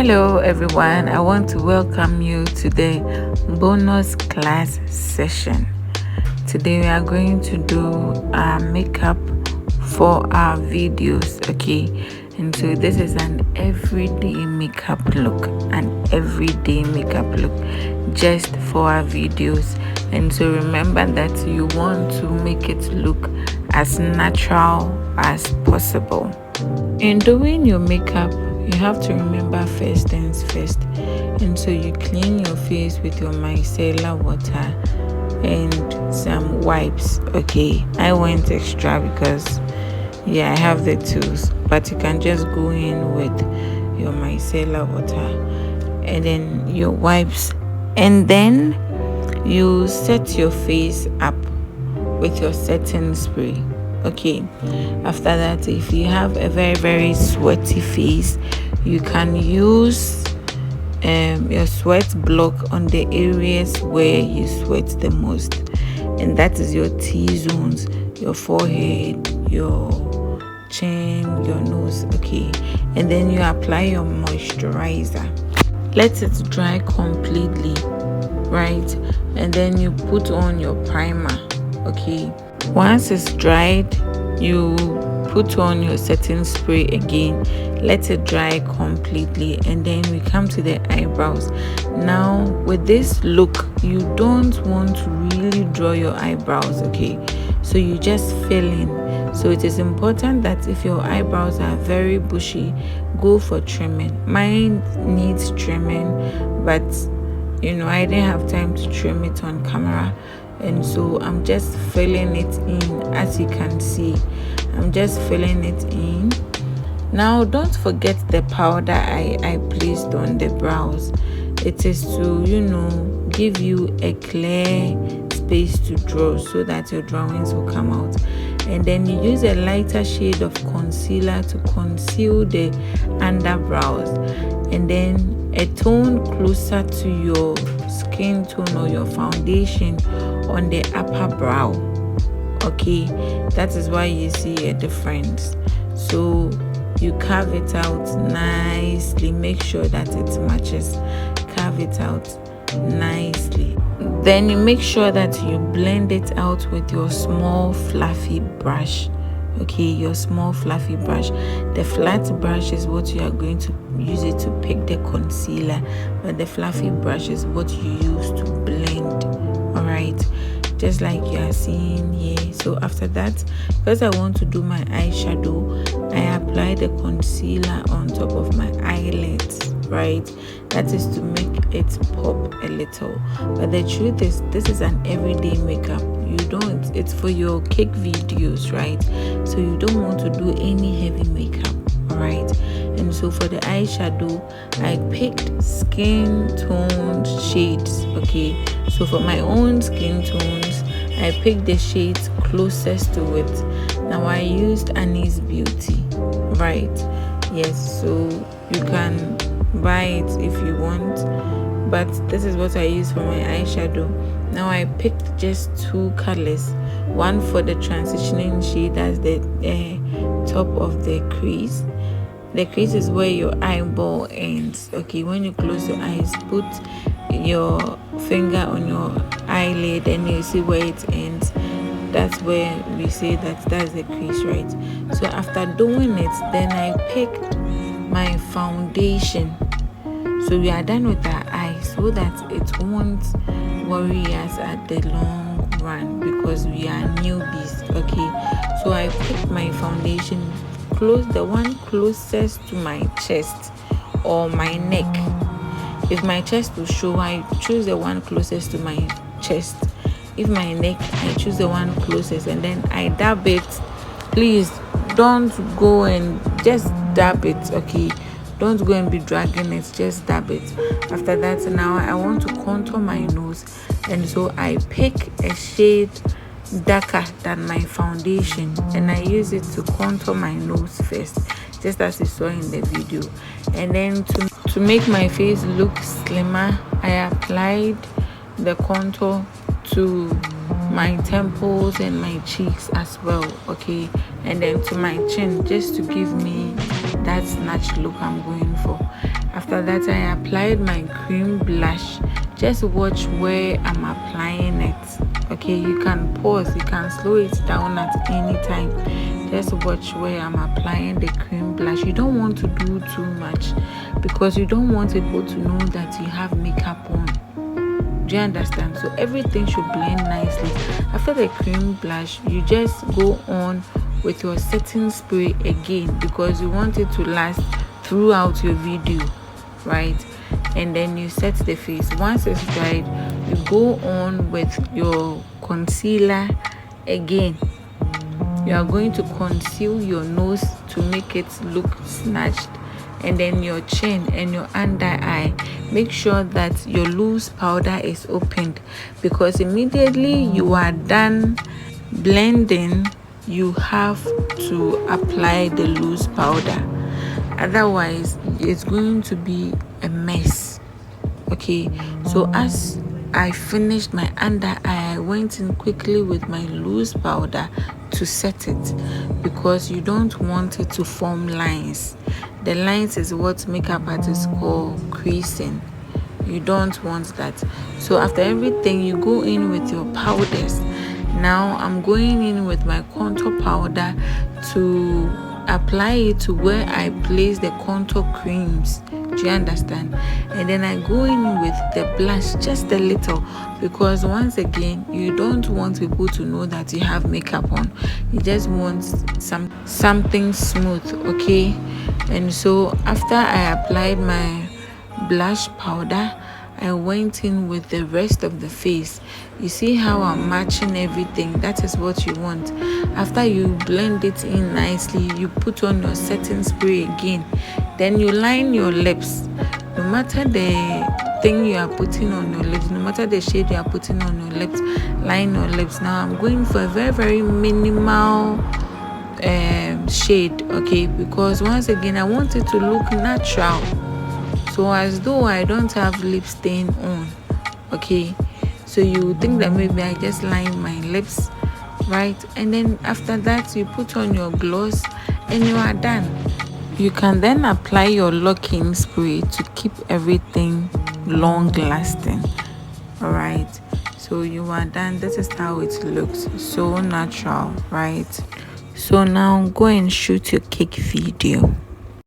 Hello everyone, I want to welcome you to the bonus class session. Today we are going to do our makeup for our videos, okay? And so this is an everyday makeup look, just for our videos. And so remember that you want to make it look as natural as possible. In doing your makeup, you have to remember first things first. And so you clean your face with your micellar water and some wipes, okay? I went extra because I have the tools, but you can just go in with your micellar water and then your wipes, and then you set your face up with your setting spray. Okay, after that, if you have a very very sweaty face, you can use your sweat block on the areas where you sweat the most, and that is your T-zones, your forehead, your chin, your nose. Okay, and then you apply your moisturizer, let it dry completely, right? And then you put on your primer. Okay, once it's dried, you put on your setting spray again, let it dry completely, and then we come to the eyebrows. Now with this look, you don't want to really draw your eyebrows, okay? So you just fill in. So it is important that if your eyebrows are very bushy, go for trimming. Mine needs trimming, but I didn't have time to trim it on camera, and so I'm just filling it in. As you can see, I'm just filling it in. Now don't forget the powder I placed on the brows. It is to give you a clear space to draw so that your drawings will come out. And then you use a lighter shade of concealer to conceal the underbrows, and then a tone closer to your skin tone or your foundation on the upper brow. Okay, that is why you see a difference. So you carve it out nicely, make sure that it matches, carve it out nicely. Then you make sure that you blend it out with your small fluffy brush. Okay, your small fluffy brush. The flat brush is what you are going to use it to pick the concealer, but the fluffy brush is what you use to blend. All right, just like you are seeing here. So after that, because I want to do my eyeshadow, I apply the concealer on top of my eyelids, right? That is to make it pop a little. But the truth is, this is an everyday makeup. It's for your cake videos, right? So you don't want to do any heavy makeup, all right? And so for the eyeshadow, I picked skin tone shades. Okay, so for my own skin tones, I picked the shades closest to it. Now I used Annie's Beauty, right? Yes, so you can buy it if you want, but this is what I use for my eyeshadow. Now I picked just two colors, one for the transitioning shade, that's the top of the crease. The crease is where your eyeball ends. Okay, when you close your eyes, put your finger on your eyelid and you see where it ends. That's where we say that's the crease, right? So after doing it, then I picked my foundation. So we are done with our eyes so that it won't worry us at the long run, because we are newbies. Okay, so I picked my foundation, the one closest to my chest or my neck. If my chest will show, I choose the one closest to my chest. If my neck, I choose the one closest, and then I dab it. Please don't go and just dab it, okay? Don't go and be dragging it, just dab it. After that, now I want to contour my nose, and so I pick a shade darker than my foundation, and I use it to contour my nose first, just as you saw in the video. And then to make my face look slimmer, I applied the contour to my temples and my cheeks as well. Okay, and then to my chin, just to give me that snatch look I'm going for. After after that, I applied my cream blush. Just watch where I'm applying it. Okay, you can pause, you can slow it down at any time. Just watch where I'm applying the cream blush. You don't want to do too much because you don't want people to know that you have makeup on. Do you understand? So everything should blend nicely. After the cream blush, you just go on with your setting spray again because you want it to last throughout your video, right? And then you set the face. Once it's dried, you go on with your concealer again. You are going to conceal your nose to make it look snatched, and then your chin and your under eye. Make sure that your loose powder is opened because immediately you are done blending, you have to apply the loose powder. Otherwise, it's going to be a mess. Okay, so as I finished my under eye, I went in quickly with my loose powder to set it because you don't want it to form lines. The lines is what makeup artists call creasing. You don't want that. So after everything, you go in with your powders. Now I'm going in with my contour powder to apply it to where I place the contour creams. Do you understand? And then I go in with the blush just a little because once again, you don't want people to know that you have makeup on. You just want something smooth, okay? And so after I applied my blush powder, I went in with the rest of the face. You see how I'm matching everything? That is what you want. After you blend it in nicely, you put on your setting spray again. Then you line your lips. No matter the thing you are putting on your lips, no matter the shade you are putting on your lips, line your lips. Now I'm going for a very, very minimal shade, okay? Because once again, I want it to look natural. So as though I don't have lip stain on, okay? So you think that maybe I just line my lips, right? And then after that, you put on your gloss and you are done. You can then apply your locking spray to keep everything long lasting. All right, so you are done. This is how it looks, so natural, right? So now go and shoot your cake video.